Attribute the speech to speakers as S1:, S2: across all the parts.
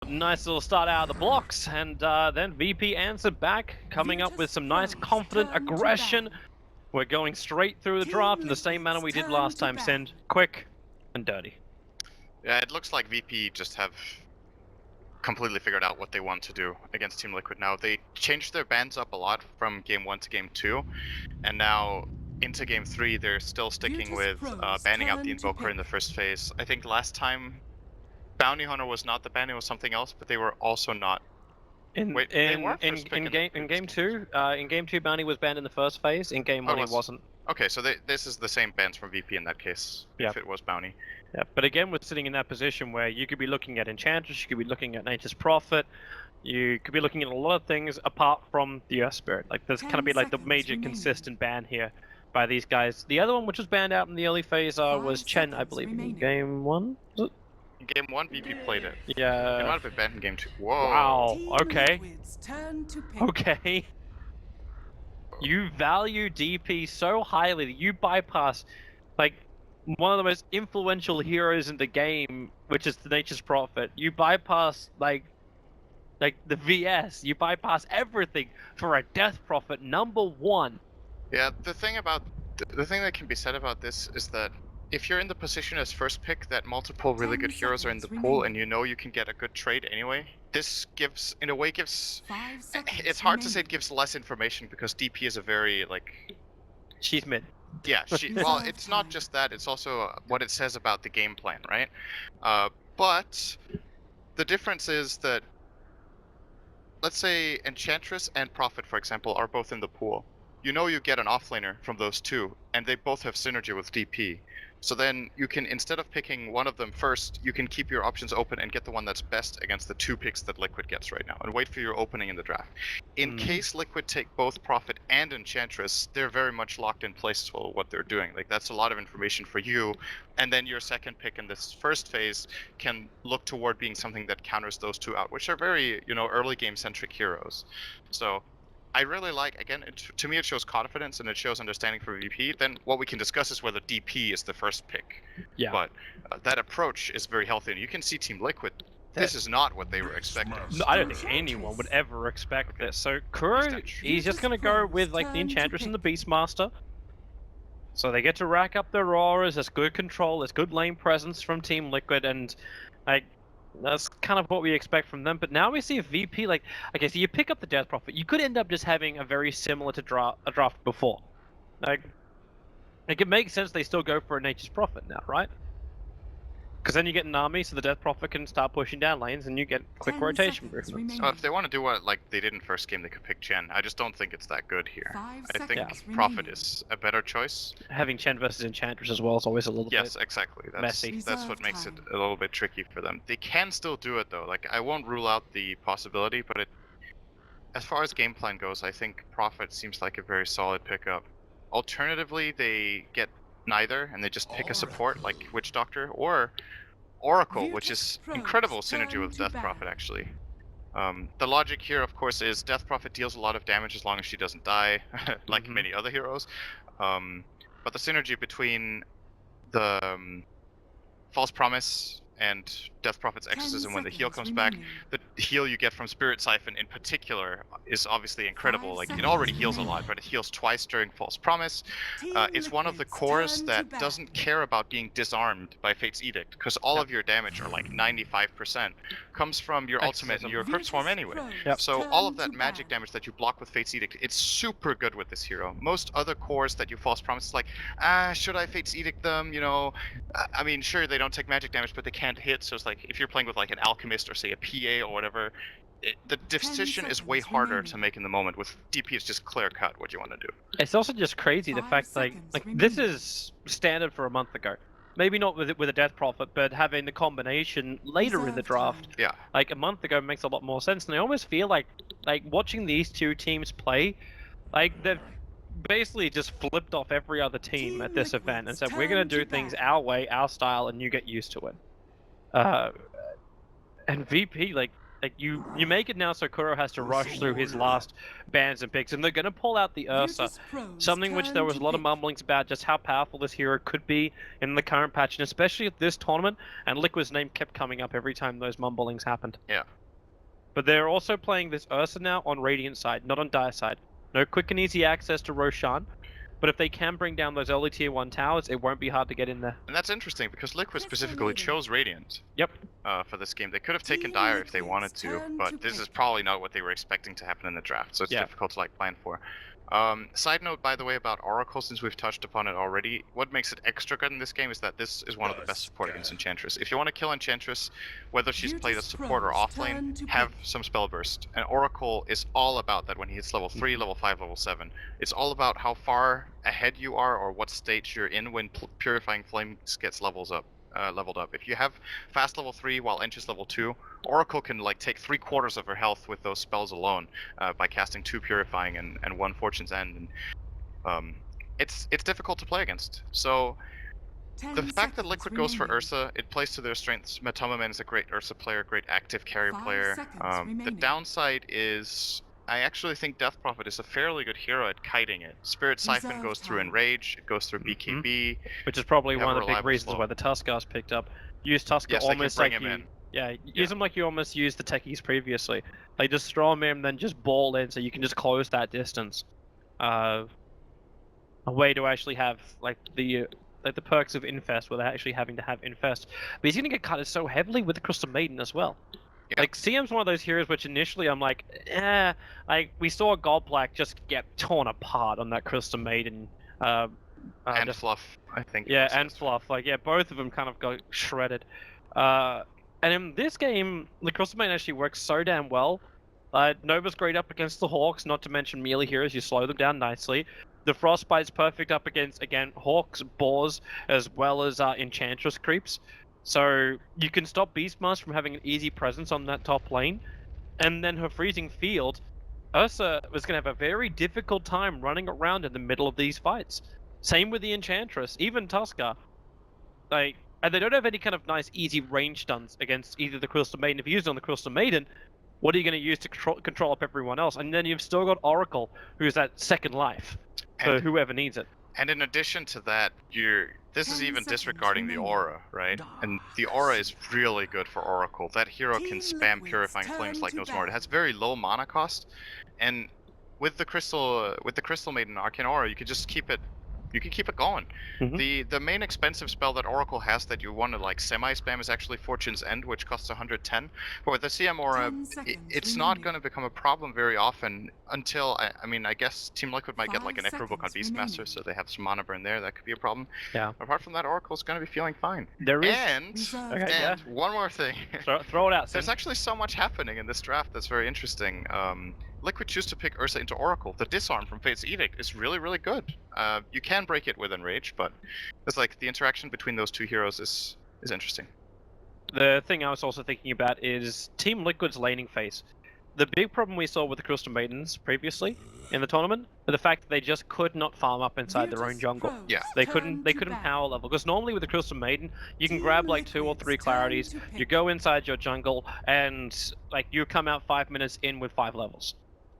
S1: Nice little start out of the blocks, and then VP answered back, coming up with some nice confident aggression. We're going straight through the draft in the same manner we did last time. Send quick and dirty.
S2: Yeah, it looks like VP just have completely figured out what they want to do against Team Liquid now. They changed their bans up a lot from Game 1 to Game 2, and now into Game 3 they're still sticking with banning out the Invoker in the first phase. I think last time Bounty Hunter was not the ban, it was something else, but they were also not.
S1: In game two, Bounty was banned in the first phase. In Game 1, he wasn't.
S2: Okay, so this is the same bans from VP in that case, if it was Bounty.
S1: Yeah, but again, we're sitting in that position where you could be looking at Enchantress, you could be looking at Nature's Prophet, you could be looking at a lot of things apart from the Earth Spirit. Like, there's kind of be like the major consistent ban here by these guys. The other one, which was banned out in the early phase, was Chen, I believe, in Game 1? Was it?
S2: In Game 1, VP played it.
S1: Yeah.
S2: It might have been banned in Game 2. Whoa.
S1: Wow, okay. Okay. You value DP so highly that you bypass, like, one of the most influential heroes in the game, which is the Nature's Prophet. You bypass, like the VS. You bypass everything for a Death Prophet #1.
S2: Yeah, the thing that can be said about this is that if you're in the position as first pick that multiple really good heroes are in the pool and you know you can get a good trade anyway, this gives, in a way, it's hard to say it gives less information because DP is a very, like...
S1: She's mid.
S2: Yeah, well, it's not just that, it's also what it says about the game plan, right? But the difference is that, let's say Enchantress and Prophet, for example, are both in the pool. You know you get an offlaner from those two, and they both have synergy with DP. So then you can, instead of picking one of them first, you can keep your options open and get the one that's best against the 2 picks that Liquid gets right now, and wait for your opening in the draft. In case Liquid take both Prophet and Enchantress, they're very much locked in place for what they're doing. Like, that's a lot of information for you, and then your second pick in this first phase can look toward being something that counters those two out, which are very, early game centric heroes. So I really like, again, to me it shows confidence and it shows understanding for VP. Then what we can discuss is whether DP is the first pick.
S1: Yeah.
S2: But that approach is very healthy, and you can see Team Liquid, this is not what they were expecting.
S1: No, I don't think anyone would ever expect this. So Kuro, he's just going to go with like the Enchantress and the Beastmaster. So they get to rack up their auras, there's good control, there's good lane presence from Team Liquid, and like, that's kind of what we expect from them. But now we see a VP, like, okay, so you pick up the Death Prophet, you could end up just having a very similar to a draft before. Like, it makes sense they still go for a Nature's Prophet now, right? Because then you get an army, so the Death Prophet can start pushing down lanes, and you get quick rotation movements.
S2: So if they want to do what like they did in first game, they could pick Chen. I just don't think it's that good here. I think Prophet is a better choice.
S1: Having Chen versus Enchantress as well is always a little bit
S2: exactly.
S1: messy.
S2: That's what makes it a little bit tricky for them. They can still do it though. Like, I won't rule out the possibility, but as far as game plan goes, I think Prophet seems like a very solid pickup. Alternatively, they get neither, and they just pick a support like Witch Doctor or Oracle, which is incredible synergy with Death Prophet, actually. The logic here, of course, is Death Prophet deals a lot of damage as long as she doesn't die, like many other heroes. But the synergy between the False Promise and Death Prophet's Exorcism when the heal comes back, the heal you get from Spirit Siphon in particular is obviously incredible. Like, it already heals a lot, but it heals twice during False Promise. It's one of the cores that doesn't care about being disarmed by Fate's Edict, because all of your damage, or like 95%, comes from your ultimate and your Crypt Swarm anyway. So all of that magic damage that you block with Fate's Edict, it's super good with this hero. Most other cores that you False Promise is like, should I Fate's Edict them? I mean, sure, they don't take magic damage, but they can't hit, so it's like, if you're playing with like an Alchemist or say a PA or whatever, the decision is way harder to make in the moment. With DP, it's just clear cut what you want to do.
S1: It's also just crazy the fact like this is standard for a month ago. Maybe not with a Death Prophet, but having the combination later in the draft.
S2: Yeah.
S1: Like a month ago makes a lot more sense, and I almost feel like watching these two teams play, like they've basically just flipped off every other team at this event and said, we're going to do things our way, our style, and you get used to it. And VP, like, like you make it now so Kuro has to rush through his last bans and picks, and they're gonna pull out the Ursa, something which there was a lot of mumblings about just how powerful this hero could be in the current patch, and especially at this tournament. And Liquid's name kept coming up every time those mumblings happened.
S2: Yeah.
S1: But they're also playing this Ursa now on Radiant side, not on Dire side. No quick and easy access to Roshan. But if they can bring down those early tier 1 towers, it won't be hard to get in there.
S2: And that's interesting because Liquid specifically chose Radiant.
S1: Yep.
S2: For this game. They could have taken Dire if they wanted to, but this is probably not what they were expecting to happen in the draft, so it's difficult to plan for. Side note, by the way, about Oracle, since we've touched upon it already, what makes it extra good in this game is that this is one of the best support against Enchantress. If you want to kill Enchantress, whether she's played as support or offlane, have some Spell Burst. And Oracle is all about that when he hits level 3, level 5, level 7. It's all about how far ahead you are or what stage you're in when Purifying Flames gets leveled up. If you have fast level 3 while Ench is level 2, Oracle can take 3/4 of her health with those spells alone by casting 2 Purifying and 1 Fortune's End. And it's difficult to play against. So the fact that Liquid goes for Ursa, it plays to their strengths. Matomaman is a great Ursa player, great active carry player. The downside is I actually think Death Prophet is a fairly good hero at kiting it. Spirit Siphon goes through Enrage, it goes through BKB.
S1: Which is probably one of the big reasons why the Tuskars picked up. Use Tuskar almost like you... use them like you almost used the techies previously. Like just throw them in, then just ball in so you can just close that distance. A way to actually have the perks of Infest without actually having to have Infest. But he's gonna get cut so heavily with the Crystal Maiden as well. Yeah. CM's one of those heroes which initially I'm like, we saw Gold Black just get torn apart on that Crystal Maiden.
S2: And Fluff, I think.
S1: Yeah, and Fluff. Both of them kind of got shredded. And in this game, the Crystal Maiden actually works so damn well. Nova's great up against the Hawks, not to mention melee heroes, you slow them down nicely. The Frostbite's perfect up against, again, Hawks, Boars, as well as Enchantress creeps. So you can stop Beastmaster from having an easy presence on that top lane, and then her freezing field, Ursa was going to have a very difficult time running around in the middle of these fights. Same with the Enchantress, even Tuskar. And they don't have any kind of nice easy range stuns against either the Crystal Maiden. If you use it on the Crystal Maiden, what are you going to use to control up everyone else? And then you've still got Oracle, who's that second life for whoever needs it.
S2: And in addition to that, this is even disregarding the aura, right? And the aura is really good for Oracle. That hero can spam Purifying Flames like no tomorrow. It has very low mana cost, and with the Crystal Maiden Arcane Aura, you can just keep it. You can keep it going. The main expensive spell that Oracle has that you want to semi-spam is actually Fortune's End, which costs 110. But with the CM Aura, it's not going to become a problem very often until, I guess Team Liquid might get an Necro Book on Beastmaster, so they have some mana burn there. That could be a problem.
S1: Yeah.
S2: Apart from that, Oracle's going to be feeling fine.
S1: There is.
S2: And one more thing.
S1: Throw it out.
S2: There's actually so much happening in this draft that's very interesting. Liquid choose to pick Ursa into Oracle. The disarm from Fate's Edict is really, really good. You can break it with Enrage, but it's the interaction between those two heroes is interesting.
S1: The thing I was also thinking about is Team Liquid's laning phase. The big problem we saw with the Crystal Maidens previously in the tournament was the fact that they just could not farm up inside their own jungle.
S2: Yeah.
S1: They couldn't power level, because normally with the Crystal Maiden, you can grab 2 or 3 clarities, you go inside your jungle, and you come out 5 minutes in with 5 levels.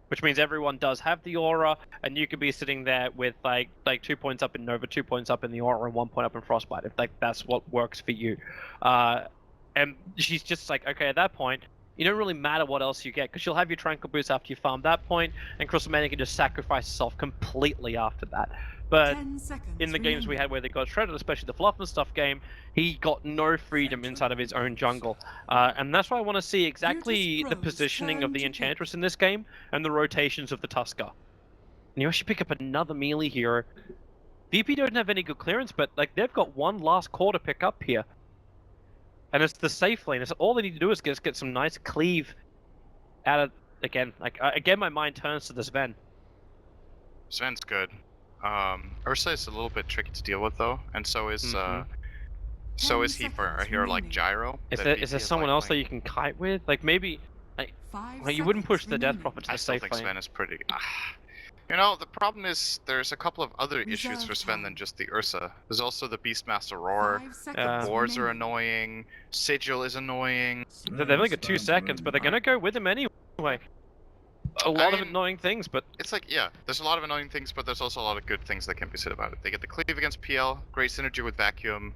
S1: Which means everyone does have the aura, and you could be sitting there with 2 points up in Nova, 2 points up in the aura, and 1 point up in Frostbite, if that's what works for you. And she's just okay, at that point, it don't really matter what else you get, because you'll have your Tranquil Boost after you farm that point, and Crystal Maiden can just sacrifice herself completely after that. But in the games we had where they got shredded, especially the Fluff and Stuff game, he got no freedom inside of his own jungle. And that's why I want to see exactly the positioning of the Enchantress in this game, and the rotations of the Tuskar. And you actually pick up another melee hero. VP don't have any good clearance, but they've got one last core to pick up here. And it's the safe lane. It's all they need to do is just get some nice cleave out of... Again, my mind turns to the Sven.
S2: Sven's good. Ursa is a little bit tricky to deal with though, and so is he for a hero like Gyro.
S1: Is there someone else that you can kite with? Maybe you wouldn't push the Death Prophet to the safe lane.
S2: I still think Sven is pretty... You know, the problem is there's a couple of other issues for Sven than just the Ursa. There's also the Beastmaster Roar. The boards are annoying. Sigil is annoying.
S1: They've only got 2 seconds, but they're gonna go with him anyway. A lot of annoying things, but
S2: it's like, yeah, there's a lot of annoying things, but there's also a lot of good things that can be said about it. They get the cleave against PL, great synergy with Vacuum,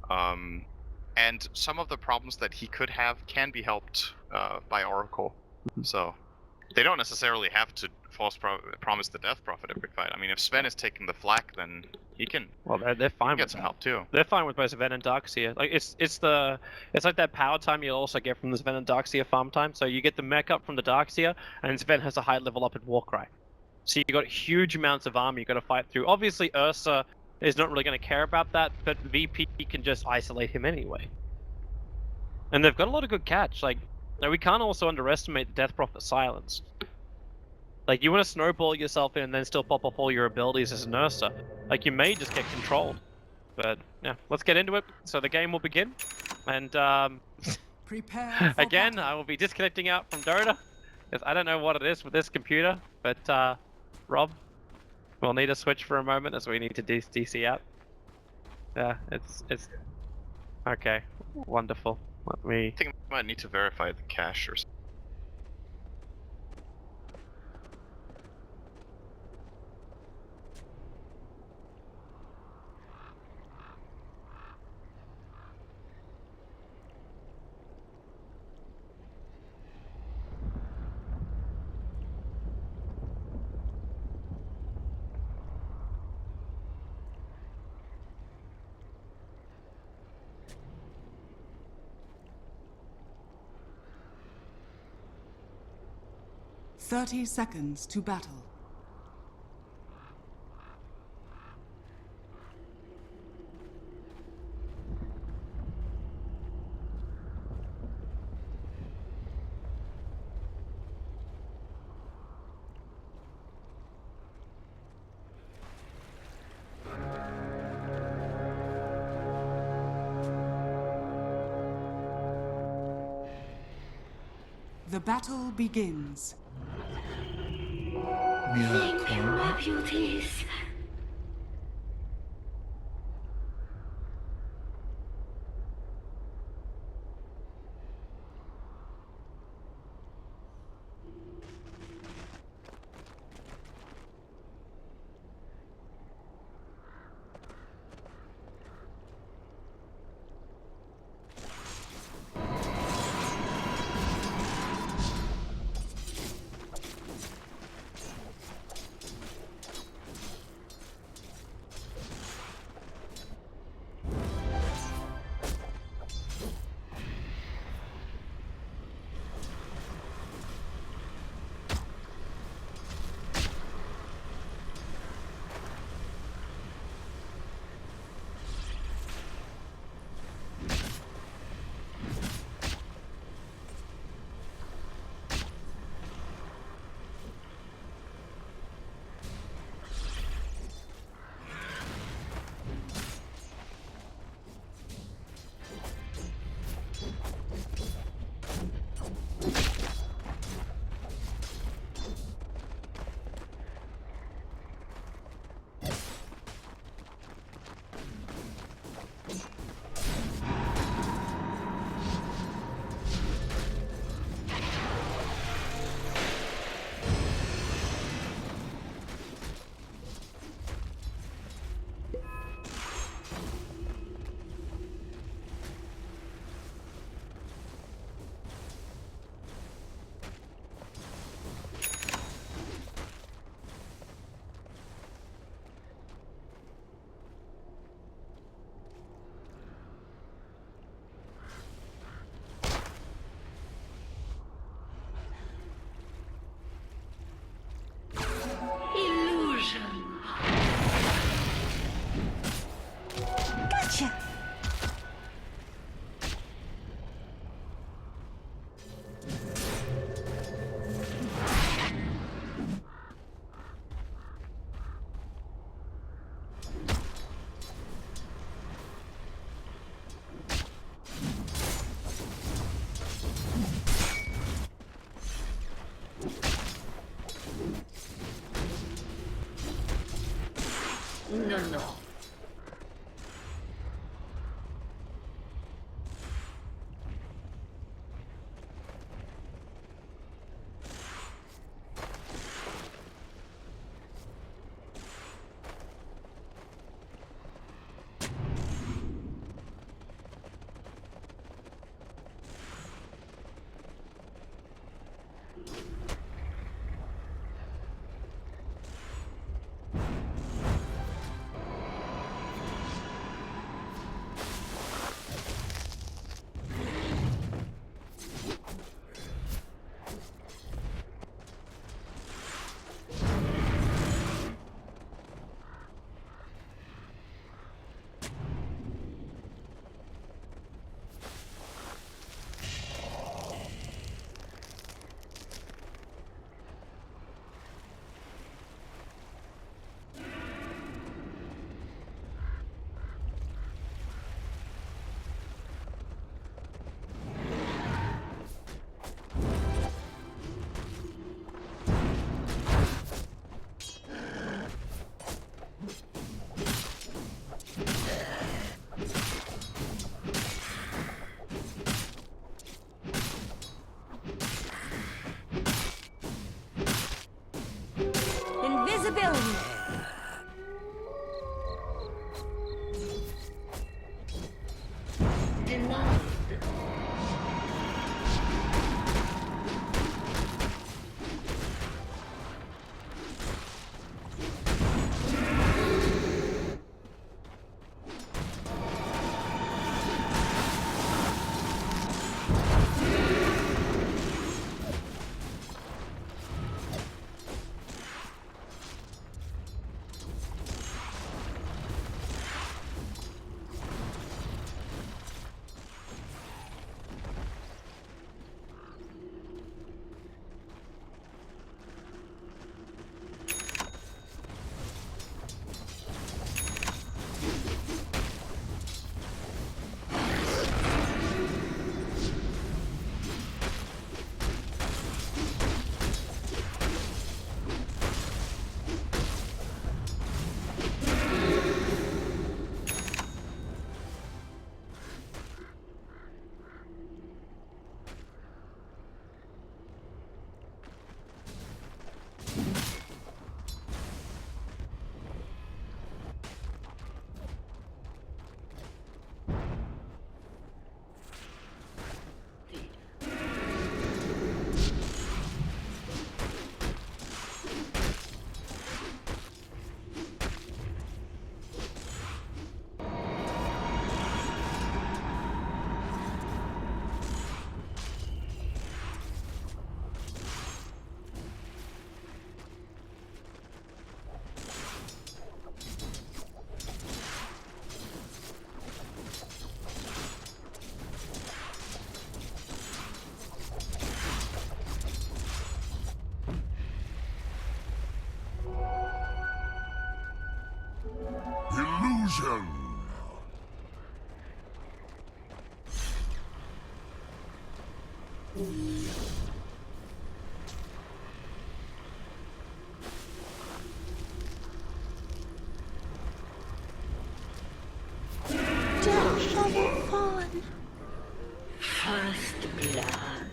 S2: and some of the problems that he could have can be helped by Oracle. So they don't necessarily have to promise the Death Prophet every fight. I mean, if Sven is taking the flak, then he can.
S1: Well, they're fine
S2: get
S1: with
S2: some
S1: that.
S2: help too.
S1: They're fine with both Sven and Darkseer. Like it's like that power time you'll also get from the Sven and Darkseer farm time. So you get the mech up from the Darkseer, and Sven has a high level up at Warcry. So you got huge amounts of armor you got to fight through. Obviously, Ursa is not really going to care about that, but VP can just isolate him anyway. And they've got a lot of good catch. Like, now we can't also underestimate the Death Prophet silence. Like, you want to snowball yourself in and then still pop off all your abilities as an Ursa. Like, you may just get controlled. But, yeah, let's get into it. So the game will begin. And,
S3: Prepare
S1: again, I will be disconnecting out from Dota. Because I don't know what it is with this computer. But, Rob, we'll need to switch for a moment as we need to DC out. Yeah, it's... Okay, wonderful. Let me...
S2: I think I might need to verify the cache or something.
S3: "30 seconds to battle. The battle begins.
S4: Thank you, my beauties. No.
S5: Invisibility.
S4: Denied.
S6: Illusion!
S4: First blood.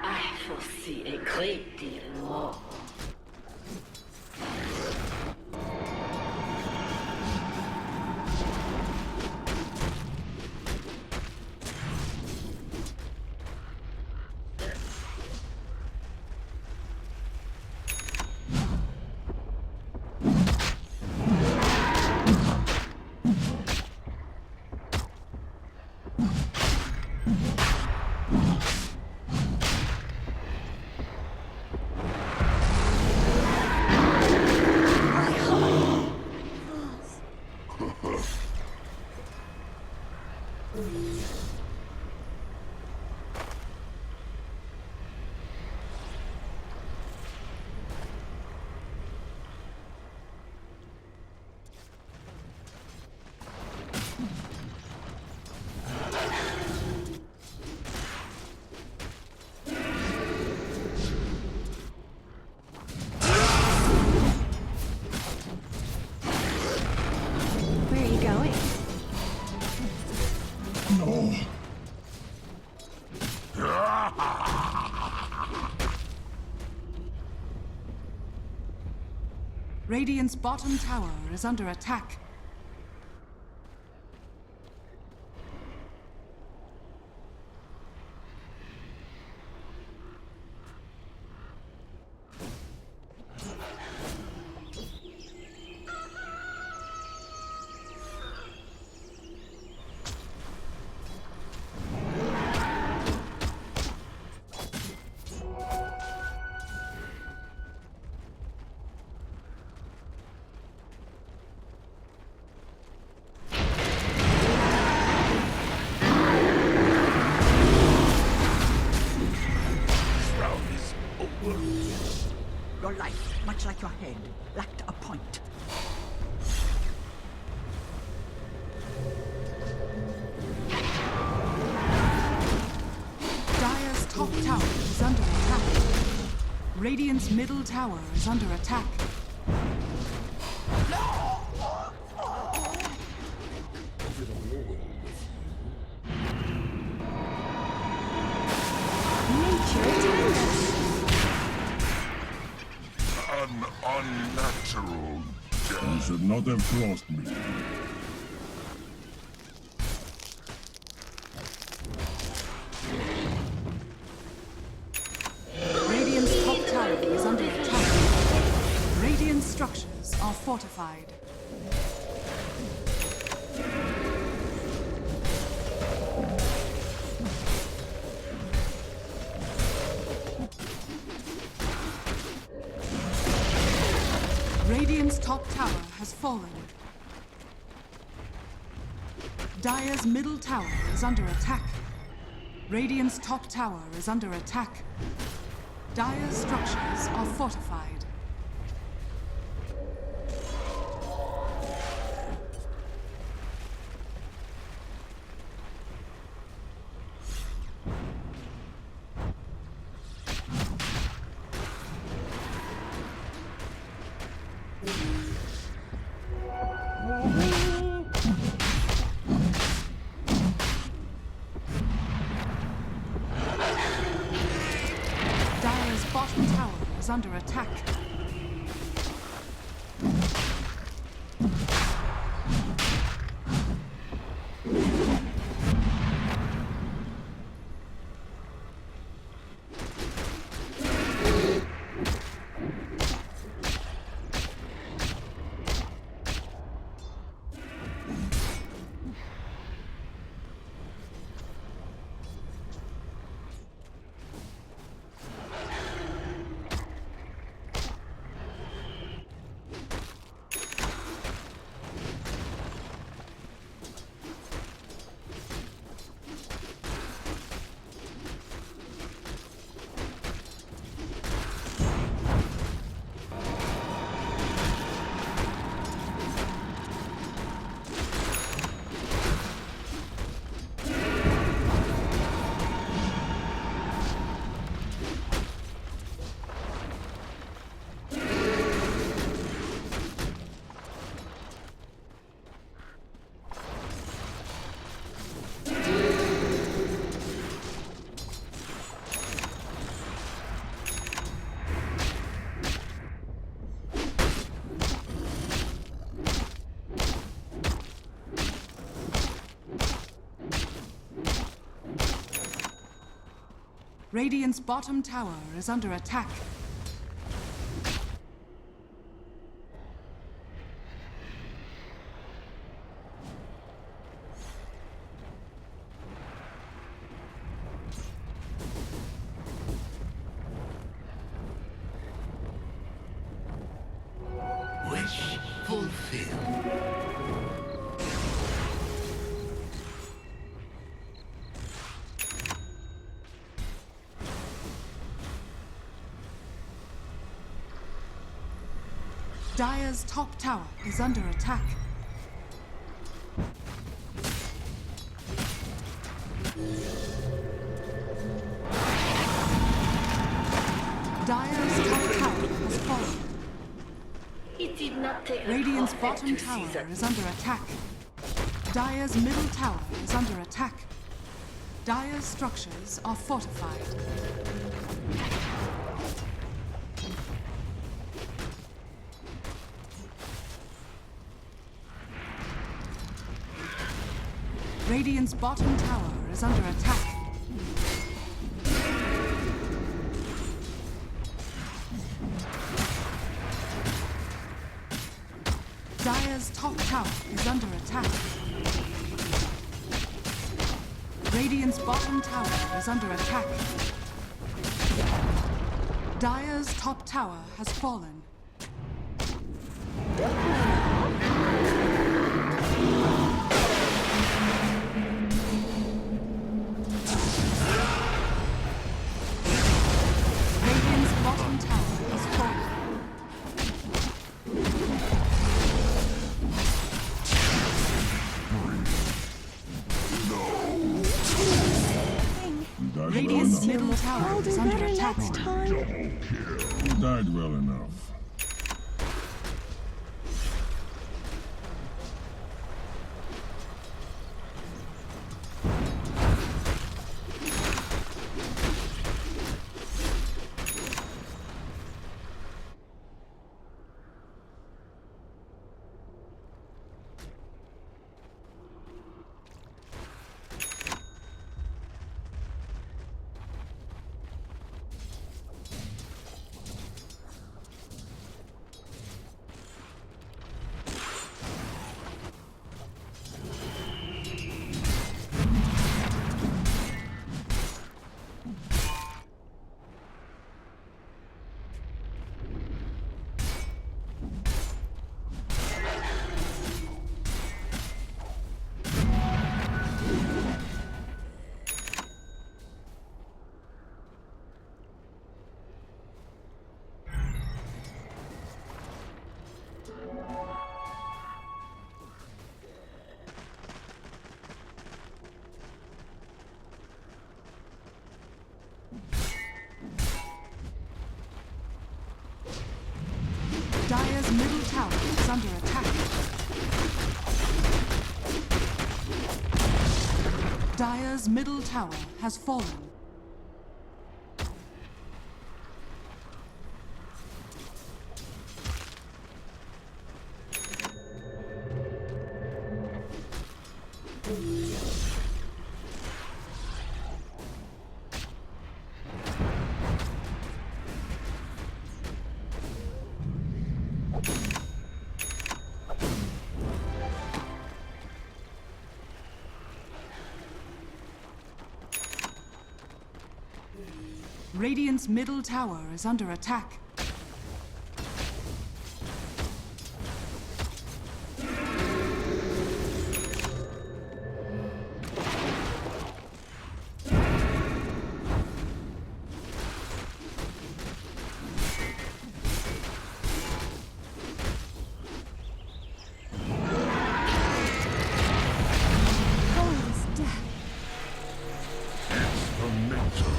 S4: I foresee a great deal more.
S3: Radiant's bottom tower is under attack.
S6: Your life, much like your head, lacked a point.
S3: Dire's top tower is under attack. Radiant's middle tower is under attack.
S5: Nature attends.
S7: An unnatural death. You should not have crossed me.
S3: Radiant's top tower is under attack. Radiant structures are fortified. Radiant's top tower has fallen. Dire's middle tower is under attack. Radiant's top tower is under attack. Dire's structures are fortified. Dire's bottom tower is under attack. Radiant's bottom tower is under attack.
S7: Wish fulfilled.
S3: Dire's top tower is under attack. Dire's top tower has fallen.
S4: It did not take a
S3: Radiant's
S4: prophet
S3: bottom
S4: to see
S3: tower
S4: that.
S3: is under attack. Dire's middle tower is under attack. Dire's structures are fortified. Radiant's bottom tower is under attack. Dire's top tower is under attack. Radiant's bottom tower is under attack. Dire's top tower has fallen. Radiant's bottom tower has fallen. Radiant's middle tower
S5: I'll
S3: is
S5: do
S3: under
S5: better
S3: attack.
S5: next time.
S7: Double kill. You died well enough.
S3: Dire's middle tower is under attack. Dire's middle tower has fallen. Radiant's middle tower is under attack.
S5: Glorious death.
S7: The nature.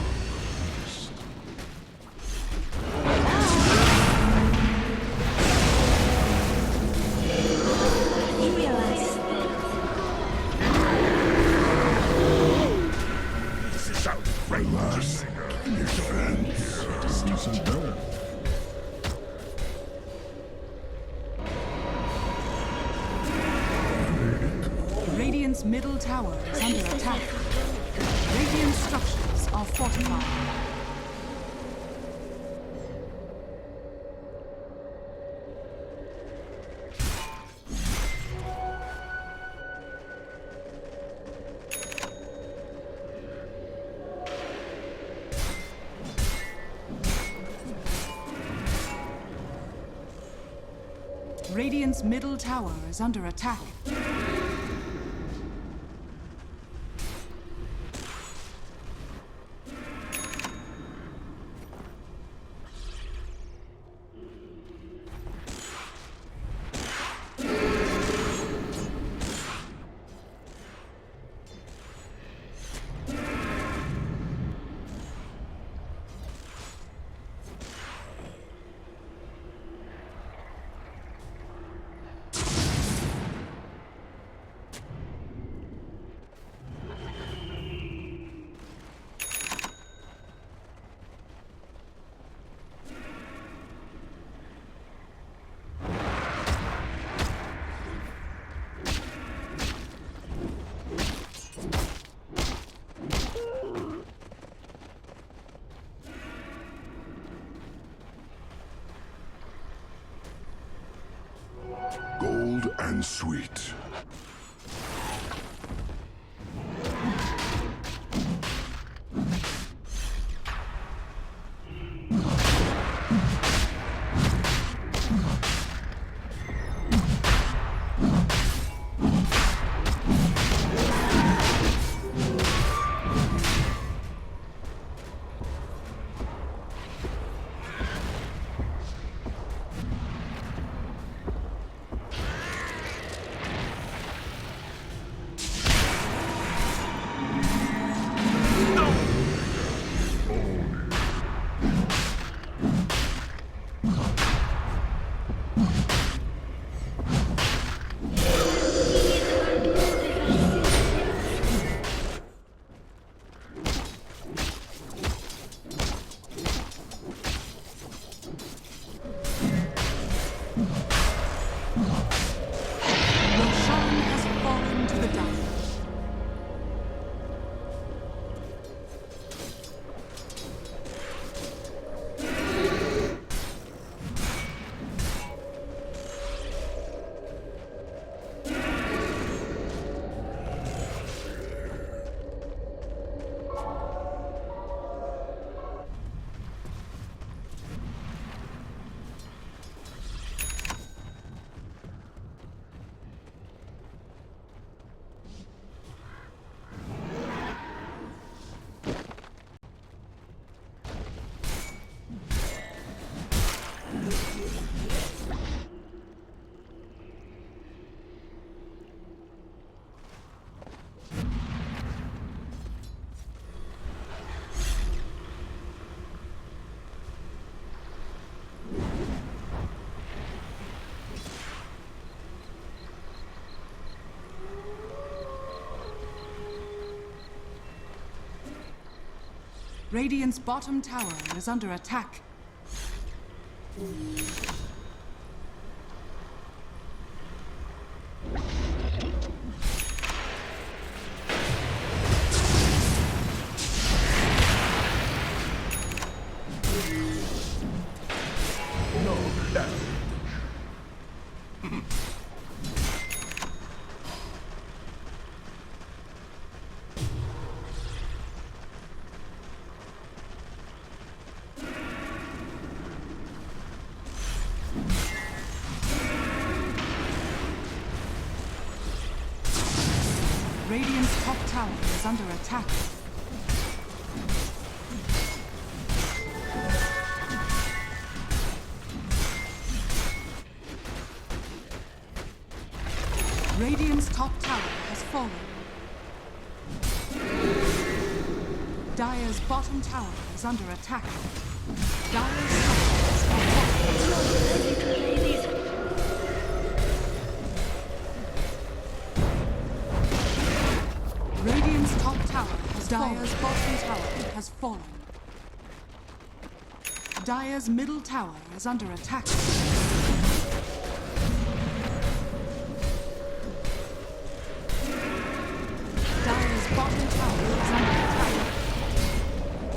S5: Realize.
S7: This is outrageous. This is death.
S3: Radiant's middle tower is under attack. Radiant structures are fortified. Radiant's middle tower is under attack.
S7: and sweet.
S3: Radiant's bottom tower is under attack. Radiant's top tower is under attack. Radiant's top tower has fallen. Dire's bottom tower is under attack. Dire's structures are falling. Radiant's top tower has Dire's bottom tower has fallen. Dire's middle tower is under attack. Dire's bottom tower is under attack.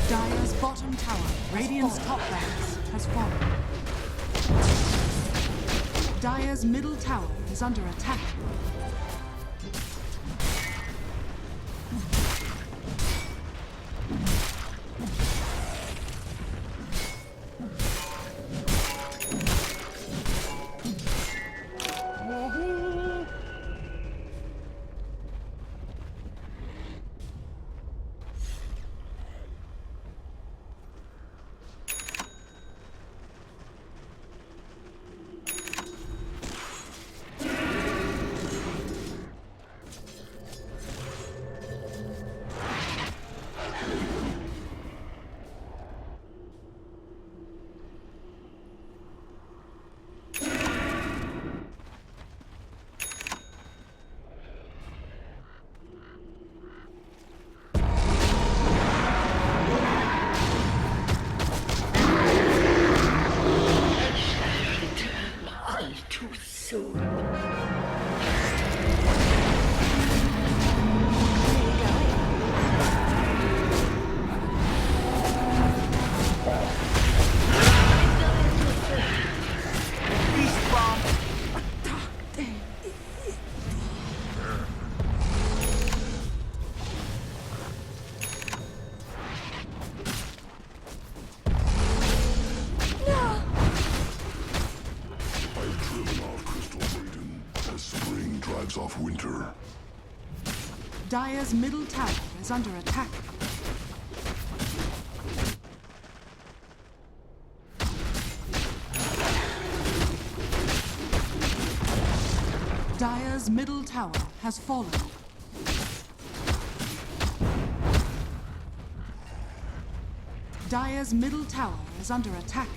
S3: Dire's bottom tower, Radiant's top barracks, has fallen. Dire's middle tower is under attack.
S7: of winter.
S3: Dire's middle tower is under attack. Dire's middle tower has fallen. Dire's middle tower is under attack.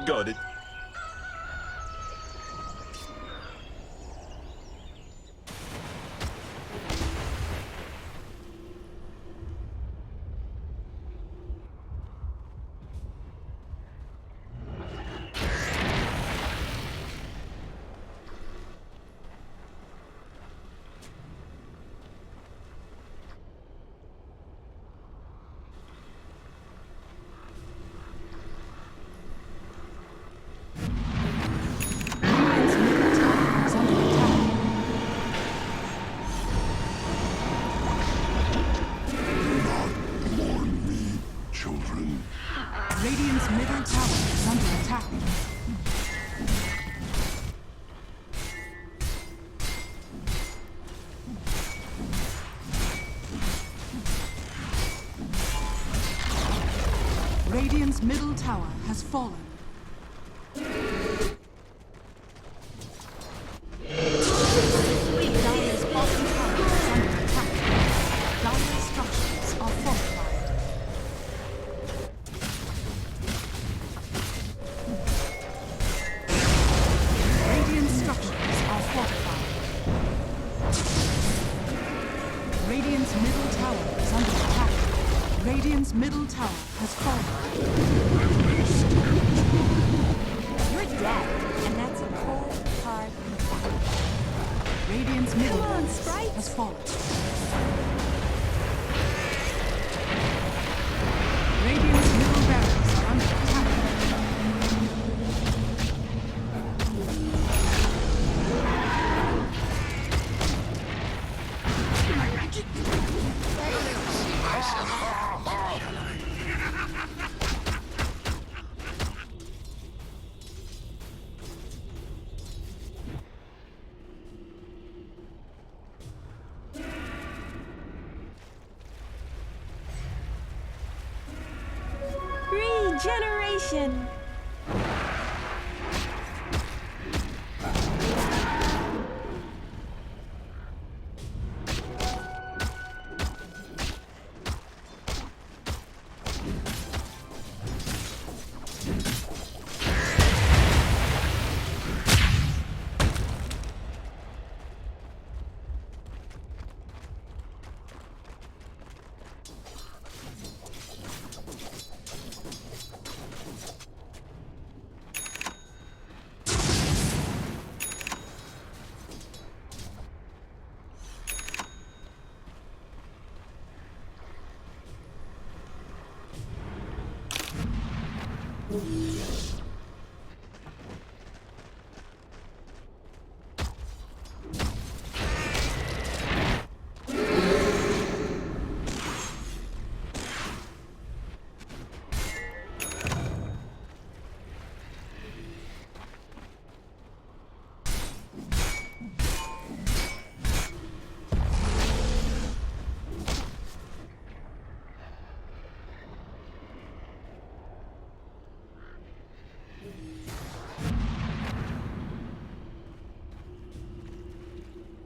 S8: Got it. Radiant's middle tower is under attack. Radiant's middle tower has fallen. Dire's bottom tower is under attack. Dire's structures are fortified. Radiant structures are fortified. Radiant's middle tower is under attack. Radiant's middle tower has fallen.
S5: You're dead, and that's a cold, hard fact.
S3: Radiant's middle
S5: Come on,
S3: barracks
S5: sprites.
S3: has fallen. Radiant's middle barracks are under attack.
S5: Regeneration!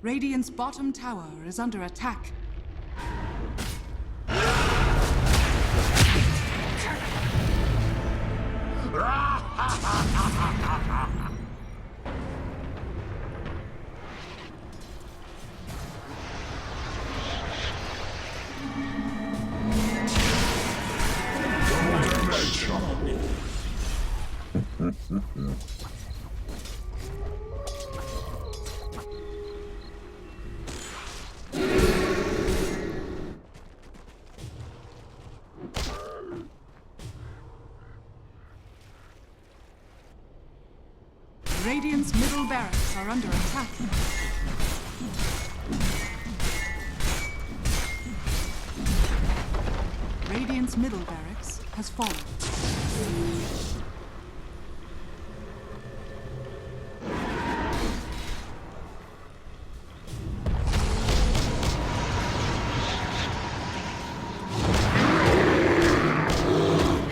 S5: Radiant's bottom tower is under attack.
S3: Radiant's middle barracks are under attack. Radiant's middle barracks has fallen.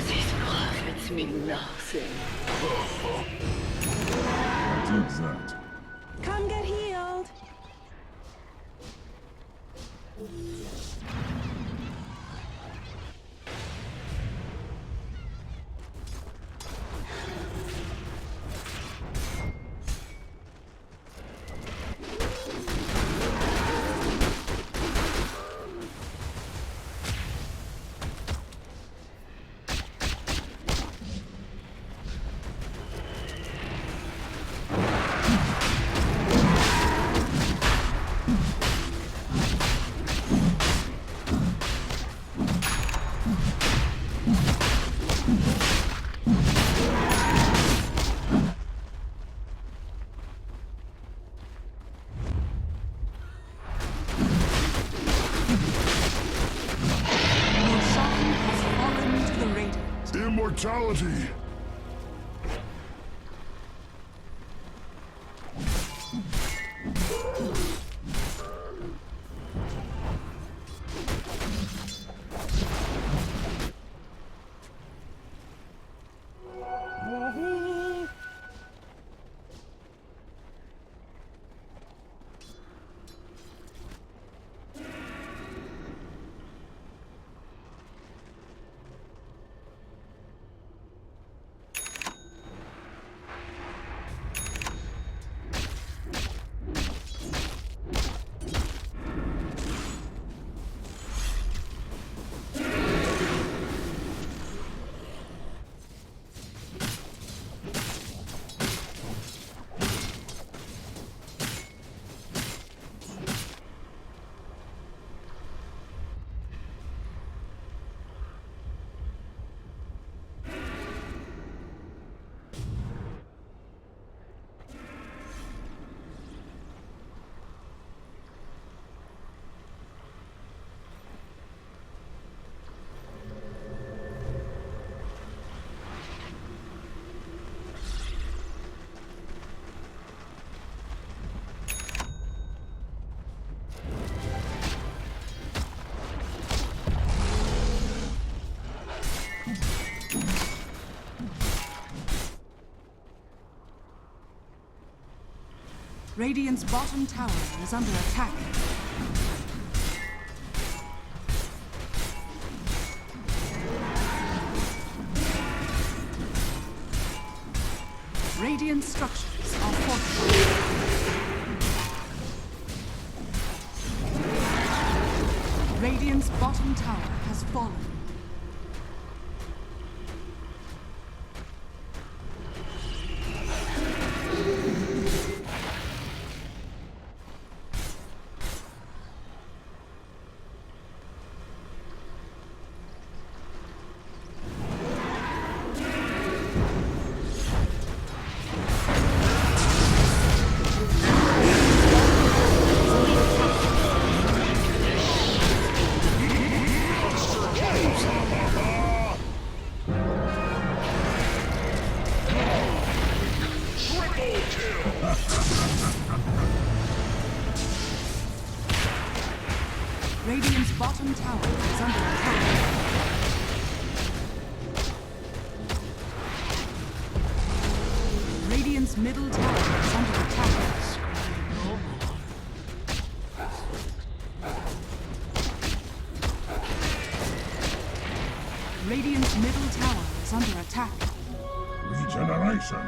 S4: These prophets mean nothing.
S7: Did that.
S5: Come get healed.
S7: Immortality!
S3: Radiant's bottom tower is under attack. Radiant structures are fortified. Radiant's bottom tower has fallen. Radiant's bottom tower is under attack. Radiant's middle tower is under attack. Radiant's middle tower is under attack.
S7: Regeneration!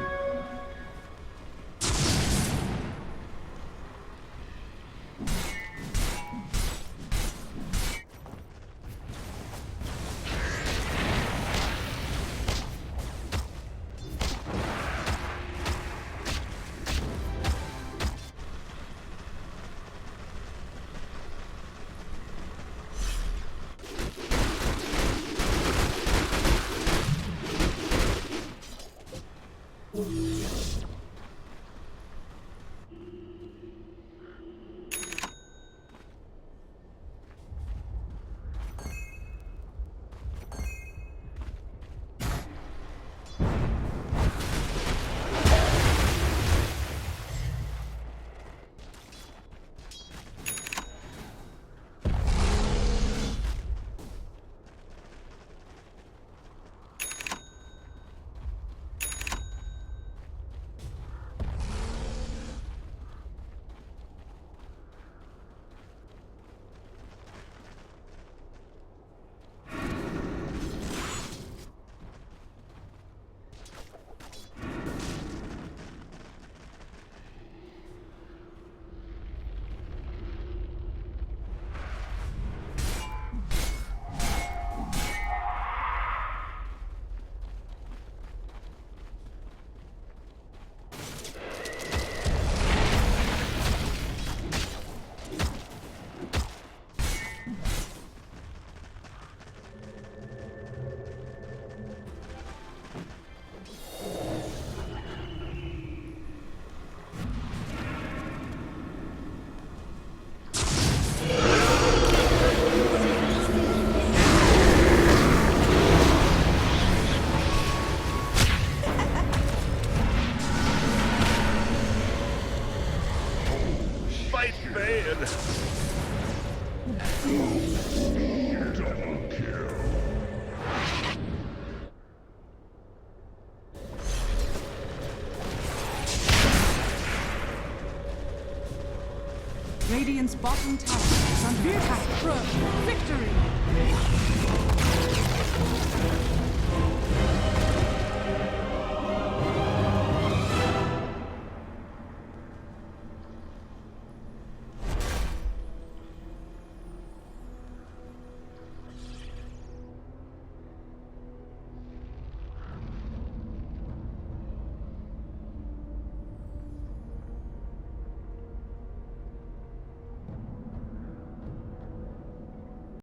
S3: Radiant's bottom tower is under attack.
S8: Virtus.Pro. Victory!